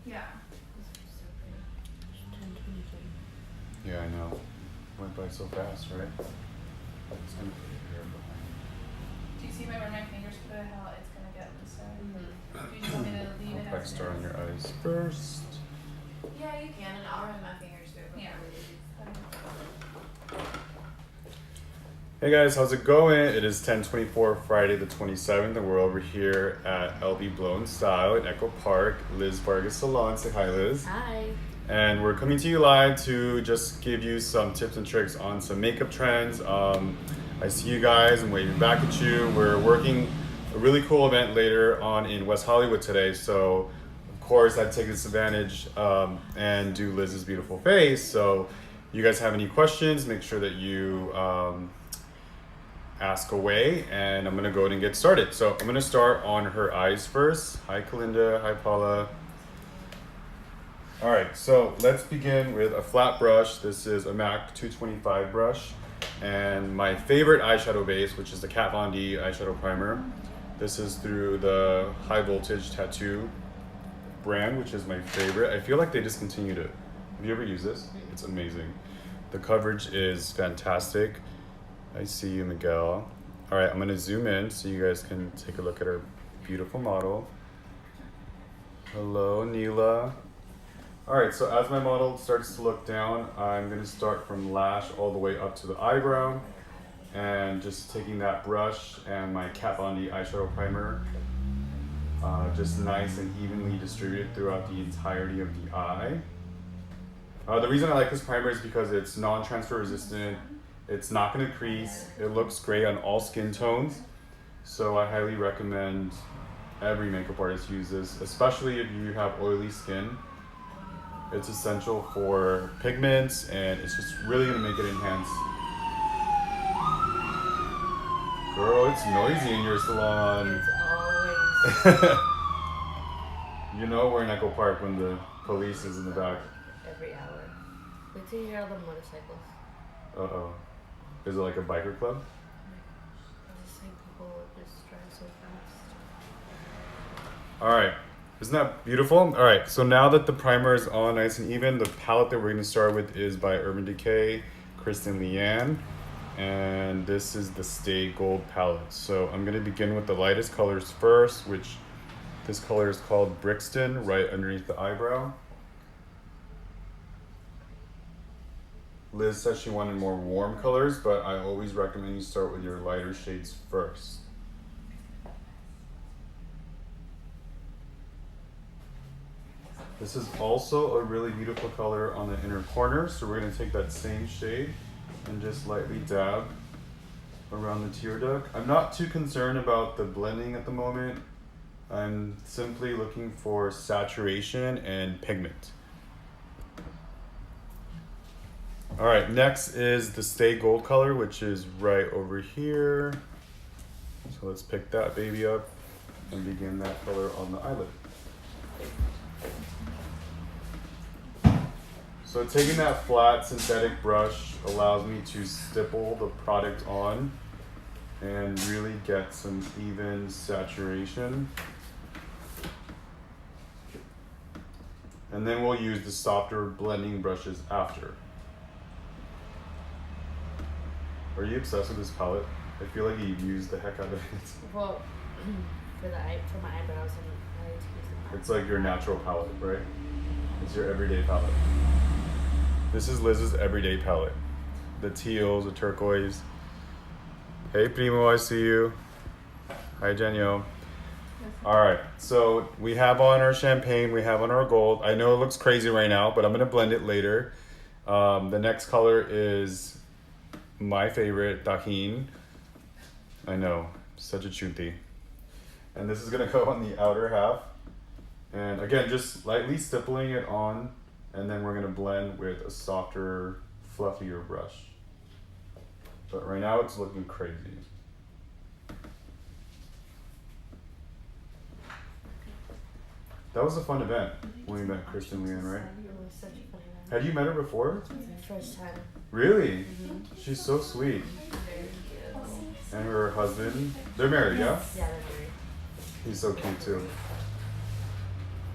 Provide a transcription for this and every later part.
Yeah. Yeah, I know. Went by so fast, right? It's gonna put your hair behind. Do you see where my fingers put it, how it's gonna get looser? Do you just want me to leave it I'll as start on is? your eyes first. Yeah, you can, and I'll run my fingers through before Yeah. we leave. Hey guys, how's it going? It is 10/24, Friday the 27th, and we're over here at LB Blown Style in Echo Park, Liz Vargas Salon. Say hi, Liz. Hi. And we're coming to you live to just give you some tips and tricks on some makeup trends. I see you guys, I'm waving back at you. We're working a really cool event later on in West Hollywood today, so of course I'd take this advantage and do Liz's beautiful face. So you guys have any questions, make sure that you ask away, and I'm gonna go ahead and get started. So I'm gonna start on her eyes first. Hi Kalinda, hi Paula. All right, so let's begin with a flat brush. This is a MAC 225 brush, and my favorite eyeshadow base, which is the Kat Von D eyeshadow primer. This is through the High Voltage Tattoo brand, which is my favorite. I feel like they discontinued it. Have you ever used this? It's amazing. The coverage is fantastic. I see you, Miguel. All right, I'm gonna zoom in so you guys can take a look at our beautiful model. Hello, Neela. All right, so as my model starts to look down, I'm gonna start from lash all the way up to the eyebrow, and just taking that brush and my Kat Von D eyeshadow primer, just nice and evenly distributed throughout the entirety of the eye. The reason I like this primer is because it's non-transfer resistant, it's not gonna crease, it looks great on all skin tones, so I highly recommend every makeup artist use this, especially if you have oily skin. It's essential for pigments, and it's just really gonna make it enhance. Girl, it's noisy in your salon. It's always You know we're in Echo Park when the police is in the back. every hour. Wait till you hear all the motorcycles. Uh-oh. Is it like a biker club? Just like people just drive so fast. All right. Isn't that beautiful? All right, so now that the primer is all nice and even, the palette that we're gonna start with is by Urban Decay, Kristen Leanne, and this is the Stay Gold palette. So I'm gonna begin with the lightest colors first, which this color is called Brixton, right underneath the eyebrow. Liz said she wanted more warm colors, but I always recommend you start with your lighter shades first. This is also a really beautiful color on the inner corner, so we're gonna take that same shade and just lightly dab around the tear duct. I'm not too concerned about the blending at the moment. I'm simply looking for saturation and pigment. All right, next is the Stay Gold color, which is right over here. So let's pick that baby up and begin that color on the eyelid. So taking that flat synthetic brush allows me to stipple the product on and really get some even saturation. And then we'll use the softer blending brushes after. Are you obsessed with this palette? I feel like you've used the heck out of it. Well, for my eyebrows, and I like to use It's like your natural palette, right? It's your everyday palette. This is Liz's everyday palette. The teals, the turquoise. Hey Primo, I see you. Hi Danielle. All right, so we have on our champagne, we have on our gold. I know it looks crazy right now, but I'm gonna blend it later. The next color is my favorite, Dahin. I know, such a chuti. And this is gonna go on the outer half. And again, just lightly stippling it on, and then we're gonna blend with a softer, fluffier brush. But right now it's looking crazy. That was a fun event when we met Kristen Leanne, right? It was such a fun event. Had you met her before? First time. Really? She's so sweet. And her husband, they're married, yeah? Yeah, they're married. He's so cute too.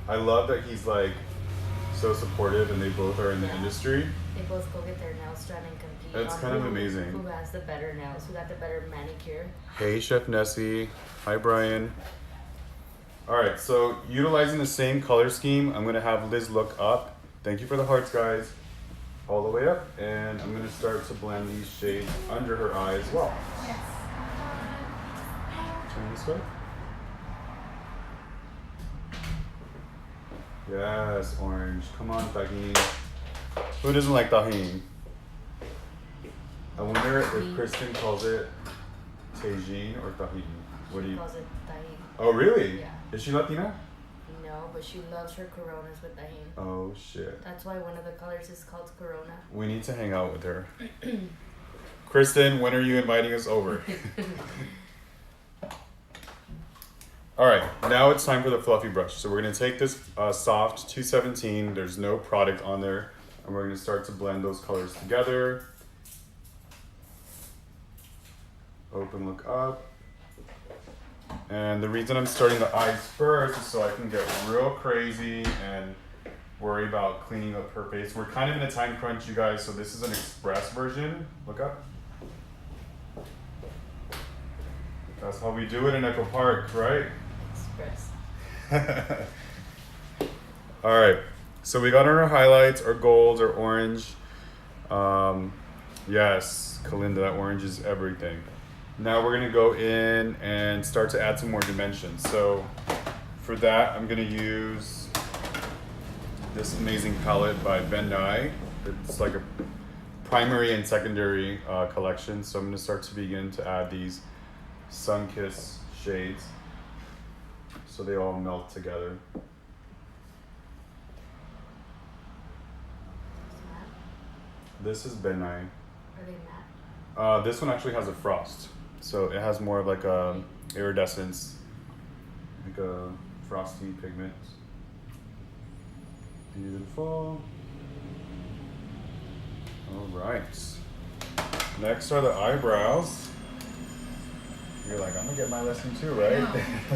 I love that he's like so supportive and they both are in the industry. They both go get their nails done and compete. That's on kind of amazing. Who has the better nails? Who got the better manicure? Hey, Chef Nessie. Hi, Brian. All right, so utilizing the same color scheme, I'm gonna have Liz look up. Thank you for the hearts, guys. All the way up, and I'm gonna start to blend these shades under her eye as well. Yes. Turn this way. Yes, orange. Come on, tahini. Who doesn't like tahini? I wonder if Kristen calls it tagine or tahini. What do you? She calls it tahini. Oh, really? Yeah. Is she Latina? No, but she loves her Coronas with tahini. Oh shit. That's why one of the colors is called Corona. We need to hang out with her. Kristen, when are you inviting us over? All right, now it's time for the fluffy brush. So we're gonna take this soft 217, there's no product on there, and we're gonna start to blend those colors together. Open, look up. And the reason I'm starting the eyes first is so I can get real crazy and worry about cleaning up her face. We're kind of in a time crunch, you guys, so this is an express version. Look up. That's how we do it in Echo Park, right? Express. All right, so we got our highlights, our golds, our orange. Yes, Kalinda, that orange is everything. Now we're gonna go in and start to add some more dimensions. So for that, I'm gonna use this amazing palette by Ben Nye. It's like a primary and secondary collection. So I'm gonna start to begin to add these sun-kissed shades so they all melt together. This is Ben Nye. Are they matte? This one actually has a frost. So it has more of like a iridescence, like a frosty pigment. Beautiful. All right. Next are the eyebrows. You're like, I'm gonna get my lesson too, right?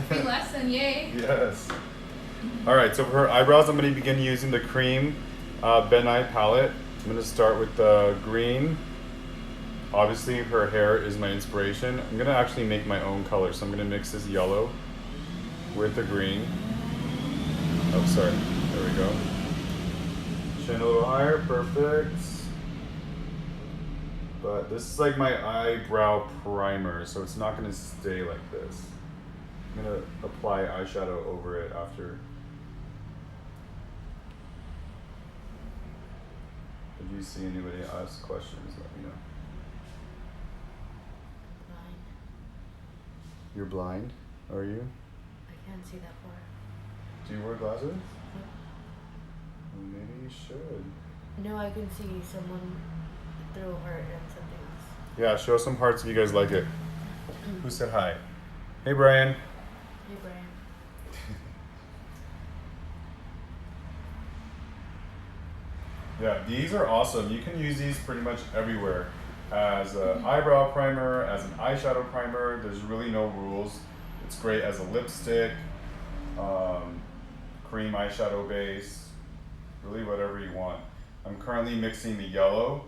Free lesson, yay. Yes. All right, so for her eyebrows, I'm gonna begin using the cream Ben Nye palette. I'm gonna start with the green. Obviously, her hair is my inspiration. I'm gonna actually make my own color, so I'm gonna mix this yellow with the green. Oh, sorry. There we go. Chin a little higher, perfect. But this is like my eyebrow primer, so it's not gonna stay like this. I'm gonna apply eyeshadow over it after. If you see anybody ask questions, let me know. Blind. You're blind, are you? I can't see that far. Do you wear glasses? Well, maybe you should. No, I can see someone throw a heart and something else. Yeah, show us some hearts if you guys like it. Who said hi? Hey, Brian. Hey, Brian. Yeah, these are awesome. You can use these pretty much everywhere. As an eyebrow primer, as an eyeshadow primer, there's really no rules. It's great as a lipstick, cream eyeshadow base, really whatever you want. I'm currently mixing the yellow,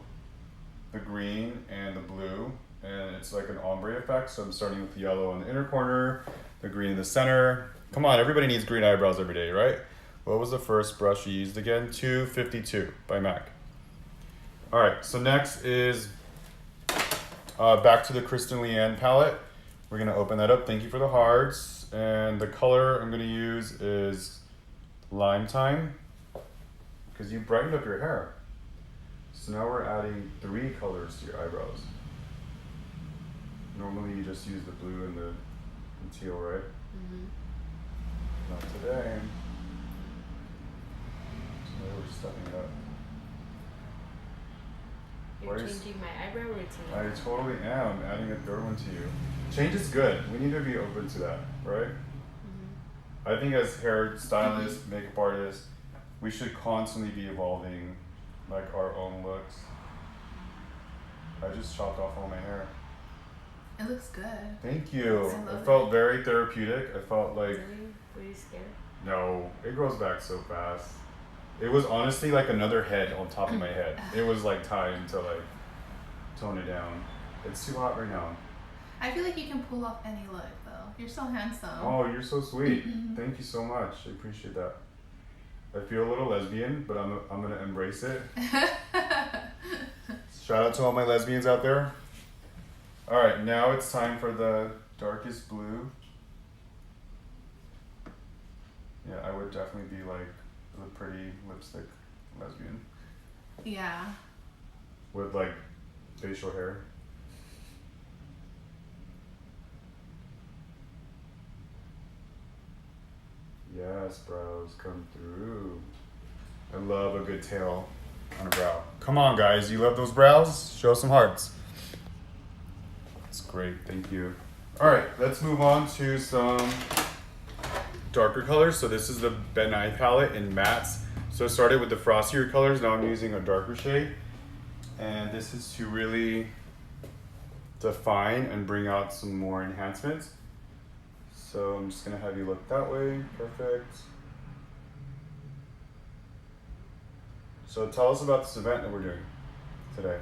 the green, and the blue, and it's like an ombre effect. So I'm starting with the yellow in the inner corner, the green in the center. Come on, everybody needs green eyebrows every day, right? What was the first brush you used again? 252 by MAC. All right, so next is back to the Kristen Leanne palette. We're gonna open that up. Thank you for the hearts. And the color I'm gonna use is Lime Time, because you brightened up your hair. So now we're adding 3 colors to your eyebrows. Normally you just use the blue and the teal, right? Mm-hmm. Not today. Today we're stepping it up. You're Why is- changing my eyebrow routine. I totally am adding a third one to you. Change is good. We need to be open to that, right? Mm-hmm. I think as hair stylists, makeup artists, we should constantly be evolving like our own looks. I just chopped off all my hair. It looks good. Thank you. I love It felt it. very therapeutic. I felt like Really? Were you scared? No, it grows back so fast. It was honestly like another head on top of my head. It was like time to like tone it down. It's too hot right now. I feel like you can pull off any look though. You're so handsome. Oh, you're so sweet. Thank you so much. I appreciate that. I feel a little lesbian, but I'm gonna embrace it. Shout out to all my lesbians out there. All right, now it's time for the darkest blue. Yeah, I would definitely be like the pretty lipstick lesbian Yeah. with like facial hair. Yes, brows come through. I love a good tail on a brow. Come on, guys, you love those brows? Show some hearts. That's great, thank you. All right, let's move on to some darker colors. So this is the Ben Nye palette in mattes. So I started with the frostier colors. Now I'm using a darker shade. And this is to really define and bring out some more enhancements. So I'm just gonna have you look that way. Perfect. So tell us about this event that we're doing today.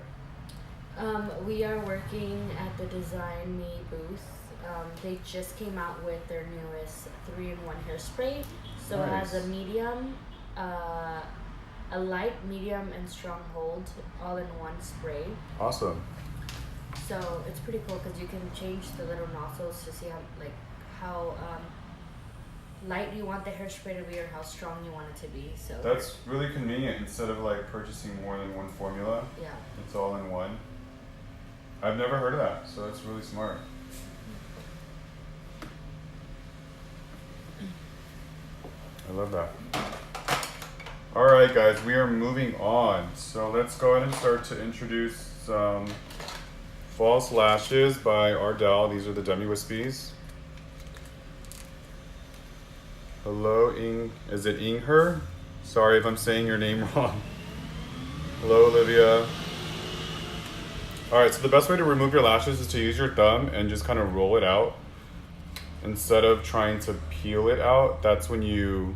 We are working at the Design Me booth. They just came out with their newest 3-in-1 hairspray. So it has a medium, a light, medium, and strong hold all in one spray. Awesome. So it's pretty cool because you can change the little nozzles to see how light you want the hairspray to be or how strong you want it to be. So That's really convenient. Instead of like purchasing more than one formula, yeah. it's all in one. I've never heard of that, so that's really smart. I love that. All right, guys, we are moving on. So let's go ahead and start to introduce some false lashes by Ardell. These are the Demi Wispies. Hello, is it Ingher? Sorry if I'm saying your name wrong. Hello, Olivia. All right, so the best way to remove your lashes is to use your thumb and just kind of roll it out. Instead of trying to peel it out, that's when you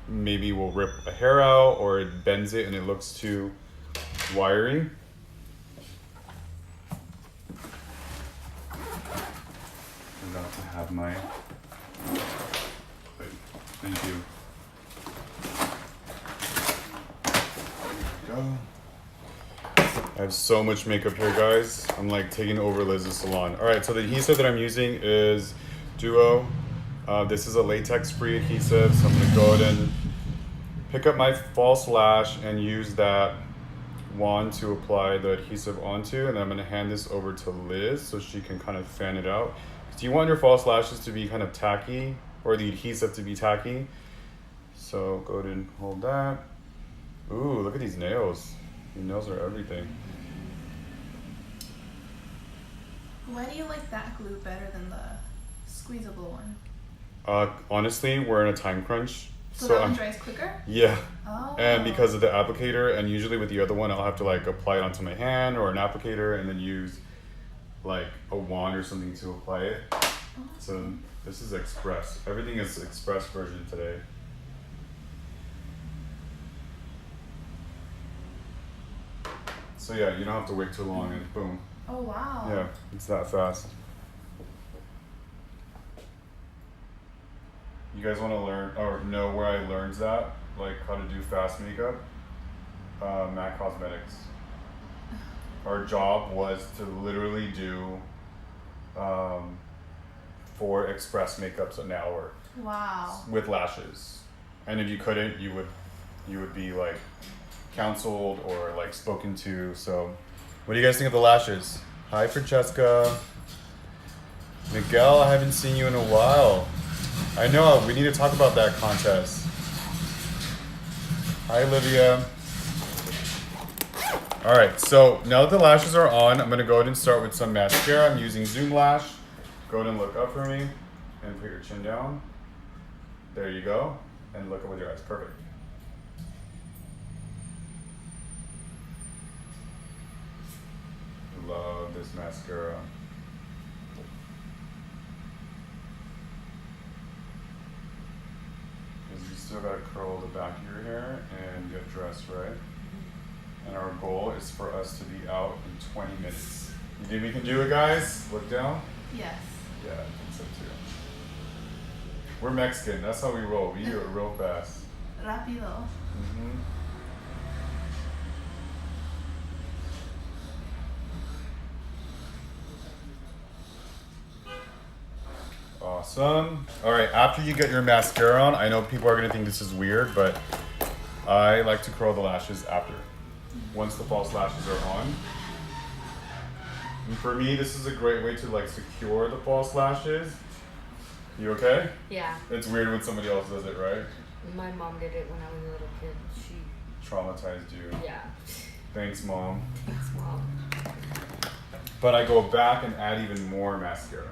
maybe will rip a hair out or it bends it and it looks too wiry. I'm about to have my plate. Thank you. There we go. I have so much makeup here, guys. I'm like taking over Liz's salon. All right, so the adhesive that I'm using is Duo. This is a latex-free adhesive, so I'm gonna go ahead and pick up my false lash and use that wand to apply the adhesive onto, and then I'm gonna hand this over to Liz so she can kind of fan it out. Do you want your false lashes to be kind of tacky, or the adhesive to be tacky? So go ahead and hold that. Ooh, look at these nails. Your nails are everything. Why do you like that glue better than the squeezable one? Honestly, we're in a time crunch. So that one dries quicker? Yeah. Oh. And because of the applicator, and usually with the other one, I'll have to like apply it onto my hand or an applicator and then use like a wand or something to apply it. Oh. So this is express. Everything is express version today. So yeah, you don't have to wait too long and boom. Oh wow. Yeah, it's that fast. You guys want to learn or know where I learned that? Like how to do fast makeup? MAC Cosmetics. Our job was to literally do 4 express makeups an hour. Wow. With lashes. And if you couldn't, you would be like counseled or like spoken to. So what do you guys think of the lashes? Hi Francesca. Miguel, I haven't seen you in a while. I know, we need to talk about that contest. Hi Olivia. All right, so now that the lashes are on, I'm gonna go ahead and start with some mascara. I'm using Zoom Lash. Go ahead and look up for me and put your chin down. There you go. And look up with your eyes, perfect. Love this mascara. still gotta curl the back of your hair and get dressed, right? And our goal is for us to be out in 20 minutes. You think we can do it, guys? Look down. Yes. Yeah, I think so too. We're Mexican. That's how we roll. We do it real fast. Rápido. Mm-hmm. Awesome. All right, after you get your mascara on, I know people are gonna think this is weird, but I like to curl the lashes after. Once the false lashes are on. And for me, this is a great way to like secure the false lashes. You okay? Yeah. It's weird when somebody else does it, right? My mom did it when I was a little kid. She Traumatized you. Yeah. Thanks, Mom. Thanks, Mom. But I go back and add even more mascara.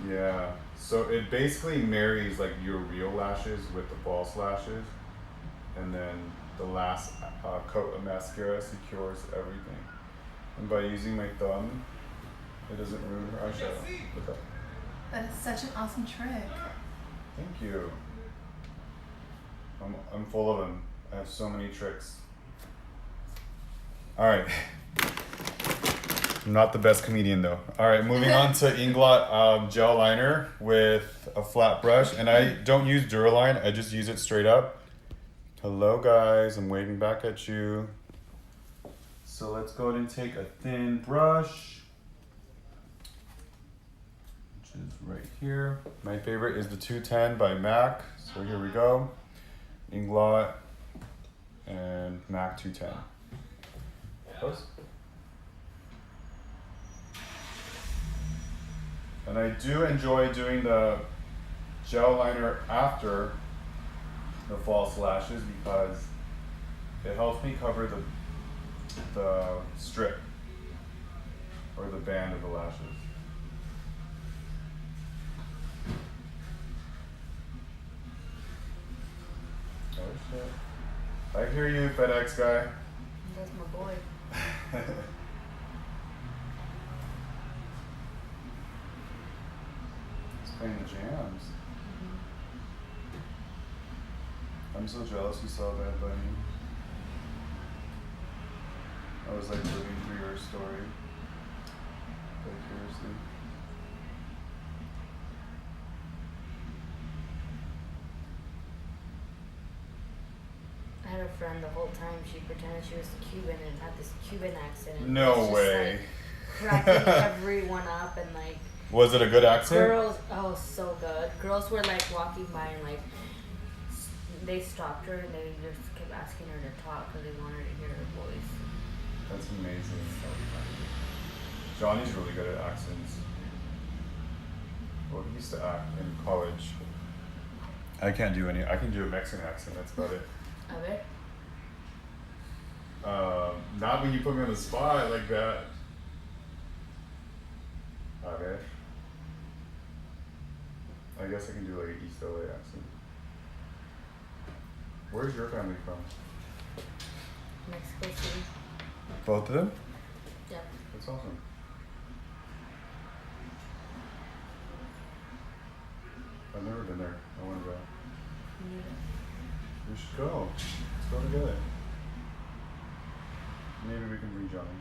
Yeah. So it basically marries like your real lashes with the false lashes. And then the last coat of mascara secures everything. And by using my thumb, it doesn't ruin her eyeshadow. Look up. That is such an awesome trick. Thank you. I'm full of them. I have so many tricks. All right. I'm not the best comedian though. All right, moving on to Inglot gel liner with a flat brush. And I don't use Duraline, I just use it straight up. Hello guys, I'm waving back at you. So let's go ahead and take a thin brush, which is right here. My favorite is the 210 by MAC. So here we go. Inglot and MAC 210. Close. And I do enjoy doing the gel liner after the false lashes because it helps me cover the strip or the band of the lashes. Oh shit. I hear you, FedEx guy. That's my boy. He's playing the jams. I'm so jealous you saw that, buddy. I was like living through your story. Vicariously. I had a friend the whole time. She pretended she was Cuban and had this Cuban accent. And No was just, way. Like, cracking everyone up and like. Was it a good accent? Girls, oh, so good. Girls were like walking by and like they stopped her and they just kept asking her to talk because they wanted to hear her voice. That's amazing. Johnny's really good at accents. Well, he used to act in college. I can't do any. I can do a Mexican accent. That's about it. A ver. Not when you put me on the spot like that. Okay. I guess I can do like an East LA accent. Where's your family from? Mexico City. Both of them? Yep. That's awesome. I've never been there. I want to go. We should go. Let's go together. Maybe we can bring Johnny.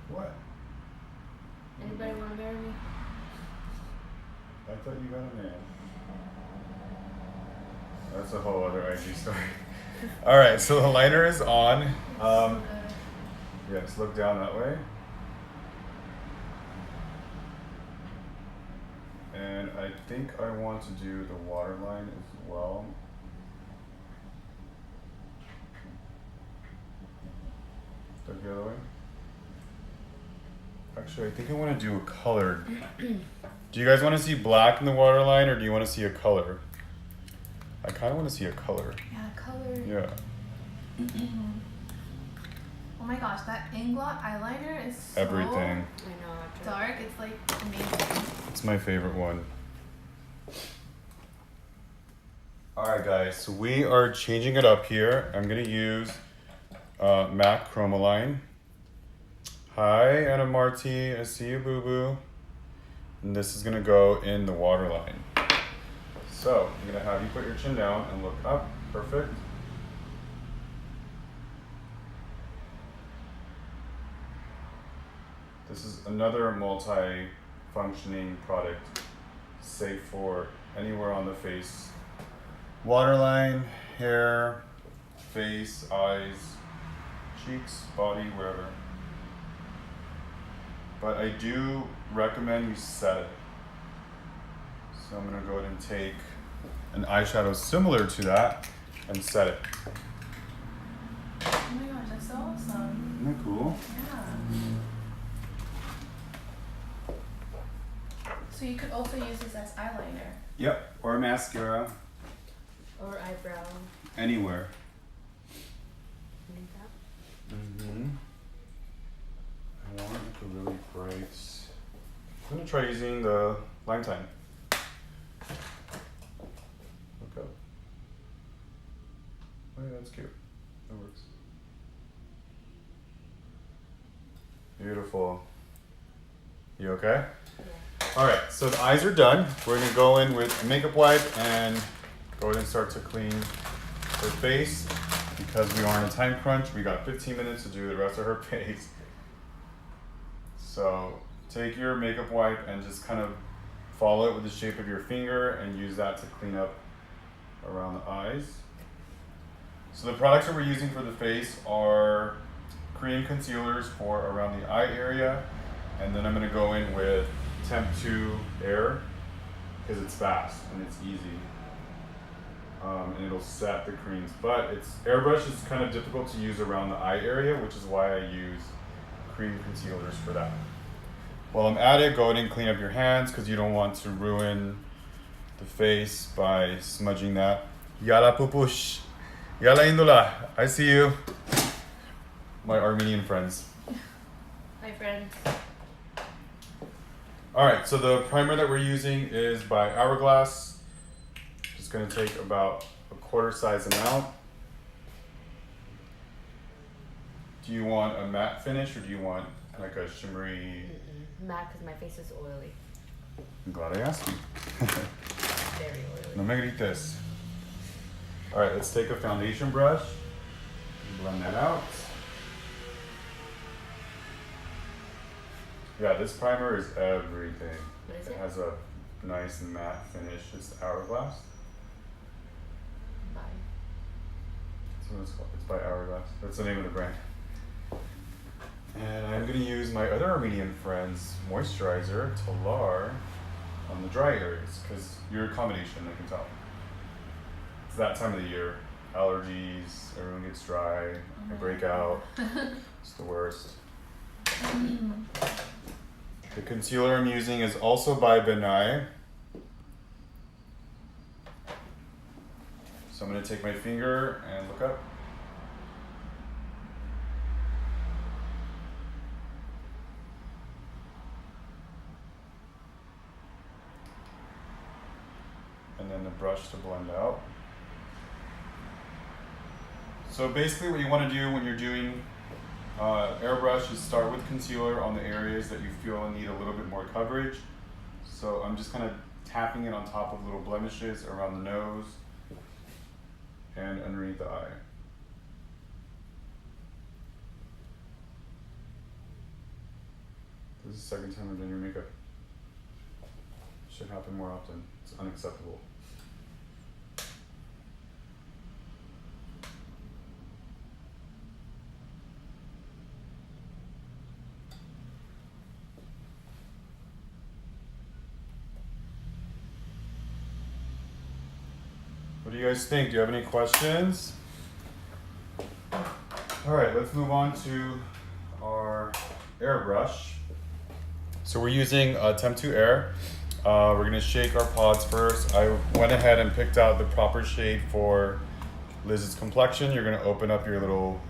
What? Anybody want to marry me? I thought you got a man. That's a whole other IG story. All right, so the liner is on. Yes, look down that way. And I think I want to do the waterline as well. Look the other way. Actually, I think I want to do a colored. Do you guys want to see black in the waterline or do you want to see a color? I kind of want to see a color. Yeah, color. Yeah. Oh my gosh, that Inglot eyeliner is so Everything. I know. dark. It's like amazing. It's my favorite one. Alright guys, so we are changing it up here. I'm going to use MAC Chromaline. Hi Anna Marti, I see you boo boo. And this is gonna go in the waterline. So I'm gonna have you put your chin down and look up. Perfect. This is another multi-functioning product, safe for anywhere on the face. Waterline, hair, face, eyes, cheeks, body, wherever. But I do recommend you set it. So I'm gonna go ahead and take an eyeshadow similar to that and set it. Oh my gosh, that's so awesome. Isn't that cool? Yeah. So you could also use this as eyeliner. Yep, or mascara, Or eyebrow. anywhere. Like that. Mm-hmm. I want like a really bright. I'm gonna try using the Lime Time. Look up. Oh yeah, that's cute. That works. Beautiful. You okay? Yeah. Alright, so the eyes are done. We're gonna go in with a makeup wipe and go ahead and start to clean her face. Because we are on a time crunch, we got 15 minutes to do the rest of her face. So take your makeup wipe and just kind of follow it with the shape of your finger and use that to clean up around the eyes. So the products that we're using for the face are cream concealers for around the eye area, and then I'm going to go in with Temp 2 Air because it's fast and it's easy. And it'll set the creams, but it's airbrush is kind of difficult to use around the eye area, which is why I use cream concealers for that. While I'm at it, go ahead and clean up your hands because you don't want to ruin the face by smudging that. Yala pupush, yala indola. I see you, my Armenian friends. Hi friends. All right, so the primer that we're using is by Hourglass. It's going to take about a quarter size amount. Do you want a matte finish or do you want like a shimmery? Matte because my face is oily. I'm glad I asked you. Very oily. No me grites. All right, let's take a foundation brush and blend that out. Yeah, this primer is everything. What is It it? has a nice matte finish. It's Hourglass. Bye. That's what it's called. It's by Hourglass. That's the name of the brand. And I'm going to use my other Armenian friend's moisturizer, Talar, on the dry areas because you're a combination, I can tell. It's that time of the year. Allergies, everyone gets dry, I break out. It's the worst. The concealer I'm using is also by Benai. So I'm going to take my finger and look up. And then the brush to blend out. So basically what you want to do when you're doing airbrush is start with concealer on the areas that you feel need a little bit more coverage. So I'm just kind of tapping it on top of little blemishes around the nose and underneath the eye. This is the second time I've done your makeup. Should happen more often. It's unacceptable. What do you guys think? Do you have any questions? All right, let's move on to our airbrush. So we're using Temp 2 Air. We're gonna shake our pods first. I went ahead and picked out the proper shade for Liz's complexion. You're gonna open up your little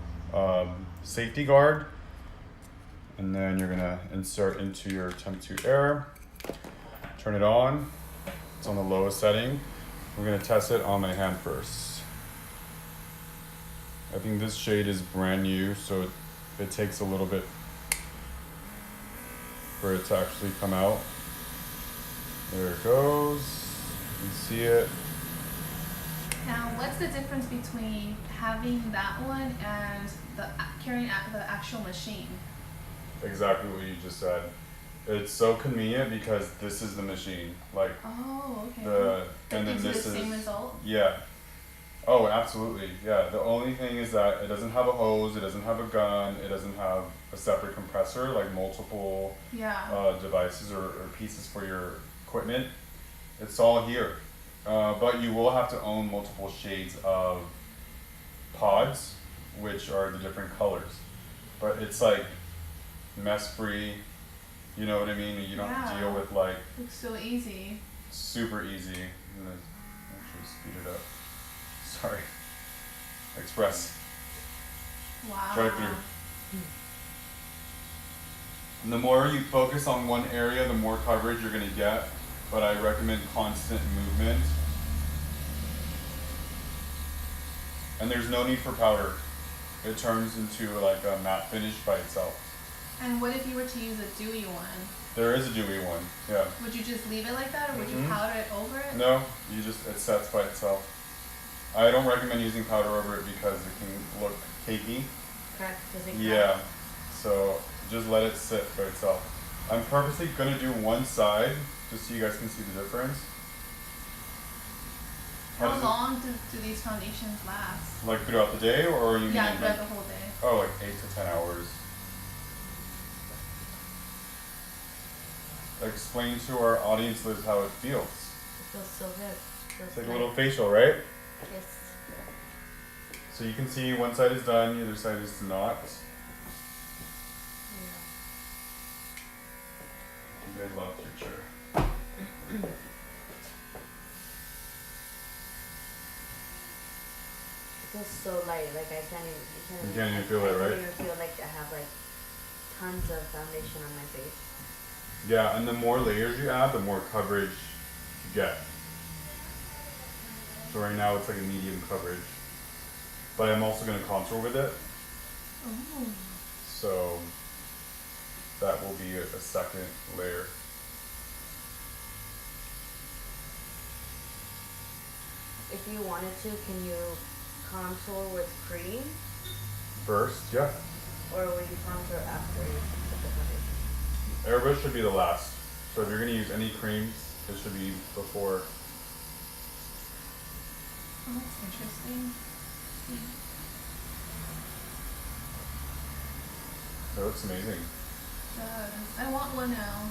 safety guard, and then you're gonna insert into your Temp 2 Air. Turn it on. It's on the lowest setting. We're gonna test it on my hand first. I think this shade is brand new, so it takes a little bit for it to actually come out. There it goes. You can see it. Now, what's the difference between having that one and carrying the actual machine? Exactly what you just said. It's so convenient because this is the machine. Like oh, okay. and then this the is same result? Yeah. Oh, absolutely. Yeah. The only thing is that it doesn't have a hose, it doesn't have a gun, it doesn't have a separate compressor, like multiple devices or pieces for your equipment. It's all here. But you will have to own multiple shades of pods, which are the different colors. But it's like mess free, you know what I mean? You don't have to deal with like. Looks so easy. Super easy. I'm gonna actually speed it up. Sorry. Express. Wow. Drive through. And the more you focus on one area, the more coverage you're gonna get. But I recommend constant movement. And there's no need for powder. It turns into like a matte finish by itself. And what if you were to use a dewy one? There is a dewy one, yeah. Would you just leave it like that, or would you powder it over it? No, it sets by itself. I don't recommend using powder over it because it can look cakey. Correct. Yeah, so just let it sit by itself. I'm purposely gonna do one side just so you guys can see the difference. How long do these foundations last? Like throughout the day, or you mean throughout the whole day. Oh, like 8 to 10 hours. Explain to our audience, Liz, how it feels. It feels so good. It's like a little facial, right? Yes. So you can see one side is done, the other side is not. You guys lost your chair. It feels so light, like I can't even, you can't even feel it, right? I can't even feel like I have like tons of foundation on my face. Yeah, and the more layers you add, the more coverage you get. So right now it's like a medium coverage. But I'm also going to contour with it. Oh. So that will be a second layer. If you wanted to, can you contour with cream? First, yeah. Or would you contour after you put the foundation? Airbrush should be the last. So if you're going to use any creams, it should be before. Oh, that's interesting. That looks amazing. It does. I want one now.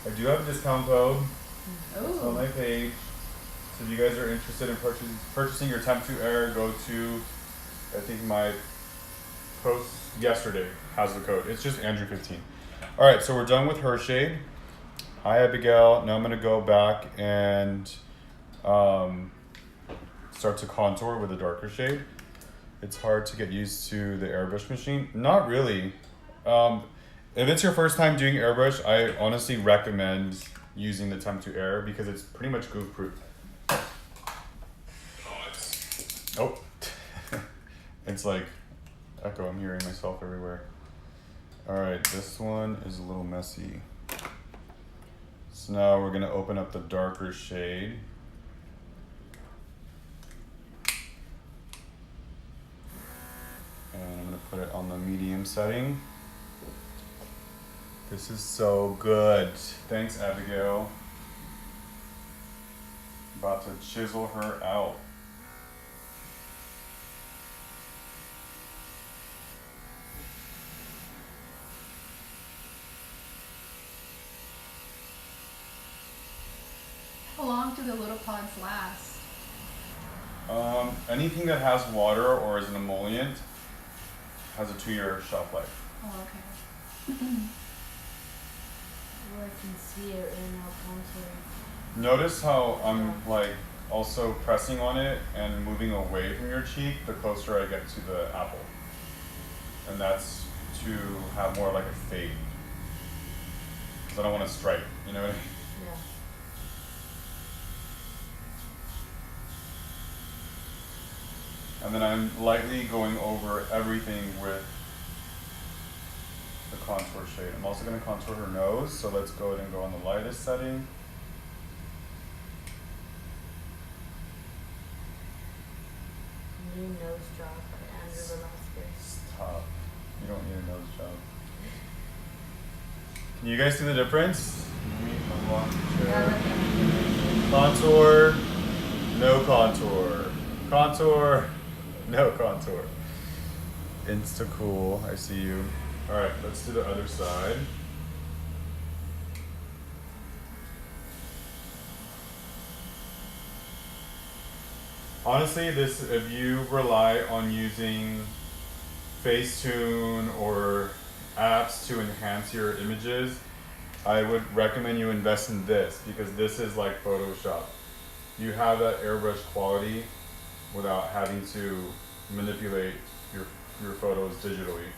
I do have a discount code. Oh. It's on my page. So if you guys are interested in purchasing your Temp to Air, go to, I think my post yesterday has the code. It's just Andrew15. All right, so we're done with her shade. Hi, Abigail. Now I'm gonna go back and start to contour with a darker shade. It's hard to get used to the airbrush machine. Not really. If it's your first time doing airbrush, I honestly recommend using the Temp to Air because it's pretty much goof proof. Oh, it's like echo. I'm hearing myself everywhere. All right, this one is a little messy. So now we're gonna open up the darker shade. And I'm gonna put it on the medium setting. This is so good. Thanks, Abigail. About to chisel her out. How long do the little pods last? Anything that has water or is an emollient has a 2-year shelf life. Oh, okay. Oh, I can see it right now contouring. Notice how I'm like also pressing on it and moving away from your cheek the closer I get to the apple. And that's to have more like a fade. Because I don't want to stripe, you know what I mean? Yeah. And then I'm lightly going over everything with the contour shade. I'm also going to contour her nose, so let's go ahead and go on the lightest setting. job by Andrew Velázquez. Stop. You don't need a nose job. Can you guys see the difference? Let me unlock the chair. Contour, no contour. Contour, no contour. Insta cool, I see you. Alright, let's do the other side. Honestly, if you rely on using Facetune or apps to enhance your images, I would recommend you invest in this because this is like Photoshop. You have that airbrush quality without having to manipulate your photos digitally.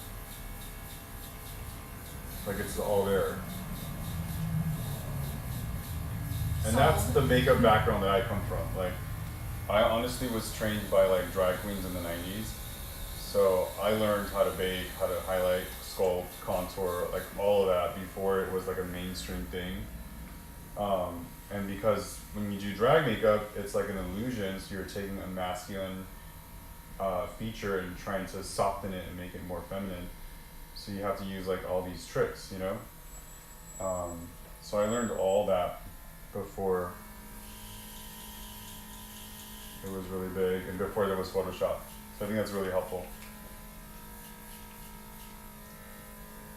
Like it's all there. And that's the makeup background that I come from. Like, I honestly was trained by like drag queens in the 90s. So I learned how to bake, how to highlight, sculpt, contour, like all of that before it was like a mainstream thing. And because when you do drag makeup, it's like an illusion, so you're taking a masculine feature and trying to soften it and make it more feminine. So you have to use like all these tricks, you know? So I learned all that before it was really big and before there was Photoshop. So I think that's really helpful.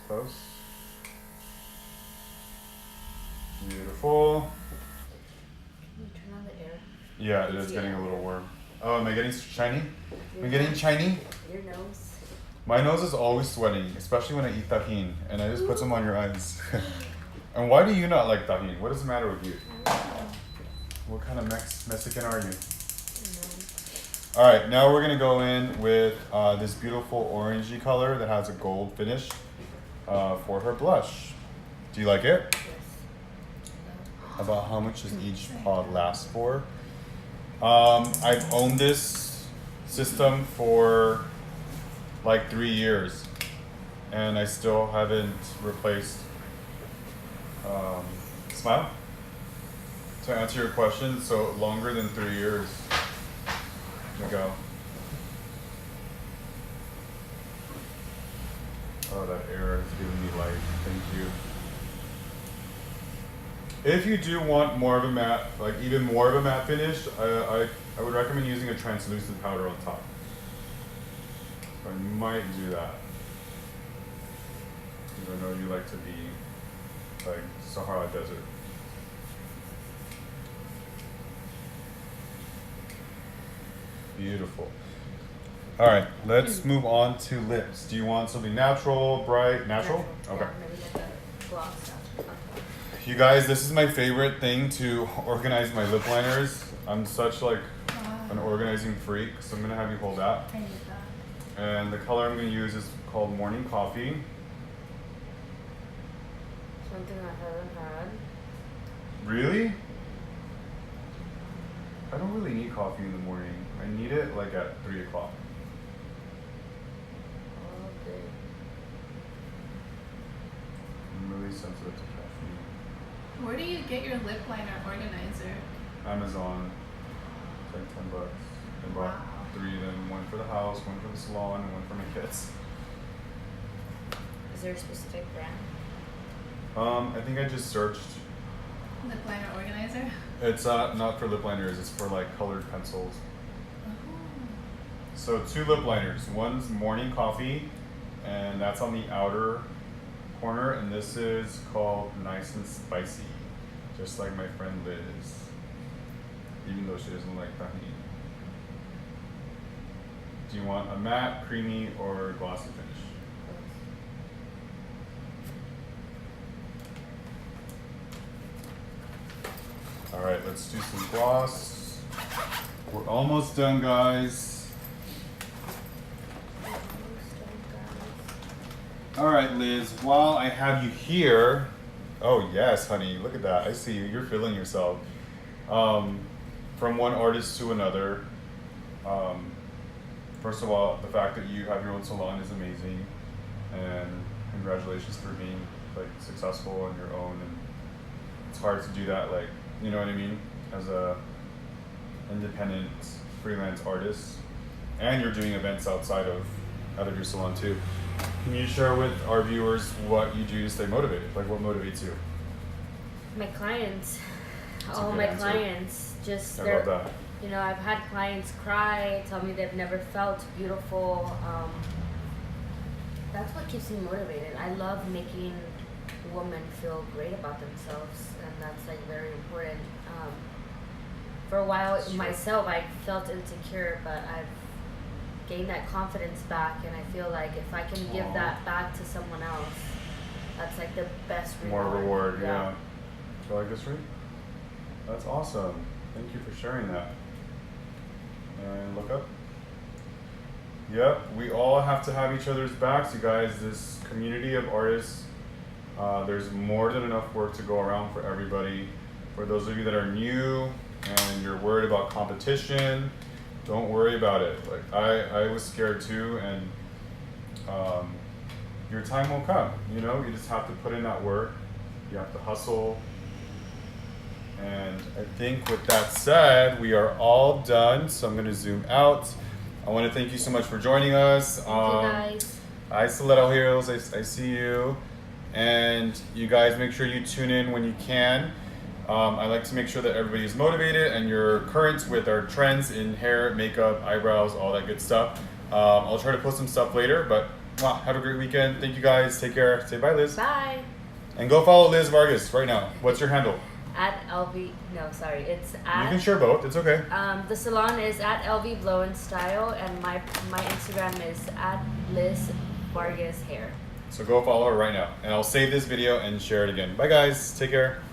Close. Beautiful. Can you turn on the air? Yeah, it is getting a little warm. Oh, am I getting shiny? Am I getting shiny? Your nose. My nose is always sweating, especially when I eat tajin, and I just put some on your eyes. And why do you not like tajin? What is the matter with you? What kind of Mexican are you? All right, now we're gonna go in with this beautiful orangey color that has a gold finish for her blush. Do you like it? Yes. About how much does each pod last for? I've owned this system for like 3 years, and I still haven't replaced. Smile. To answer your question, so longer than 3 years. Here we go. Oh, that air is giving me light. Thank you. If you do want more of a matte, like even more of a matte finish, I would recommend using a translucent powder on top. So I might do that. Because I know you like to be like Sahara Desert. Beautiful. All right, let's move on to lips. Do you want something natural, bright, natural? Okay. Yeah, maybe like a gloss. You guys, this is my favorite thing to organize my lip liners. I'm such like an organizing freak, so I'm gonna have you hold that. I need that. And the color I'm gonna use is called Morning Coffee. Something I haven't had. Really? I don't really need coffee in the morning. I need it like at 3 o'clock. All day. I'm really sensitive to caffeine. Where do you get your lip liner organizer? Amazon. It's like $10. I bought Wow. 3 of them, one for the house, one for the salon, and one for my kids. Is there a specific brand? I think I just searched. Lip liner organizer? It's not for lip liners, it's for like colored pencils. Oh. So 2 lip liners. One's Morning Coffee, and that's on the outer corner, and this is called Nice and Spicy, just like my friend Liz, even though she doesn't like tahini. Do you want a matte, creamy, or glossy finish? All right, let's do some gloss. We're almost done, guys. All right, Liz, while I have you here, oh yes, honey, look at that. I see you, you're feeling yourself. From one artist to another. First of all, the fact that you have your own salon is amazing, and congratulations for being like successful on your own. And it's hard to do that, like, you know what I mean, as a independent freelance artist. and you're doing events outside of your salon too. Can you share with our viewers what you do to stay motivated? Like what motivates you? My clients, That's a all good my answer. clients, just I they're, love that. you know, I've had clients cry, tell me they've never felt beautiful. That's what keeps me motivated. I love making women feel great about themselves, and that's like very important. For a while myself, I felt insecure, but I've gained that confidence back, and I feel like if I can give that back to someone else, that's like the best reward. More reward, yeah. Do you like this ring? That's awesome. Thank you for sharing that. And look up. Yep, we all have to have each other's backs, you guys. This community of artists, there's more than enough work to go around for everybody. For those of you that are new and you're worried about competition, don't worry about it. Like I was scared too, and your time will come. You know, you just have to put in that work. You have to hustle. And I think with that said, we are all done. So I'm going to zoom out. I want to thank you so much for joining us. Thank you guys. Hi, Stiletto Heroes. I see you. And you guys make sure you tune in when you can. I like to make sure that everybody is motivated and you're current with our trends in hair, makeup, eyebrows, all that good stuff. I'll try to post some stuff later, but have a great weekend. Thank you guys. Take care. Say bye, Liz. Bye. And go follow Liz Vargas right now. What's your handle? At LV, no, sorry, it's at. You can share both. It's okay. The salon is at LV Blow and Style, and my Instagram is at Liz Vargas Hair. So go follow her right now. And I'll save this video and share it again. Bye, guys. Take care.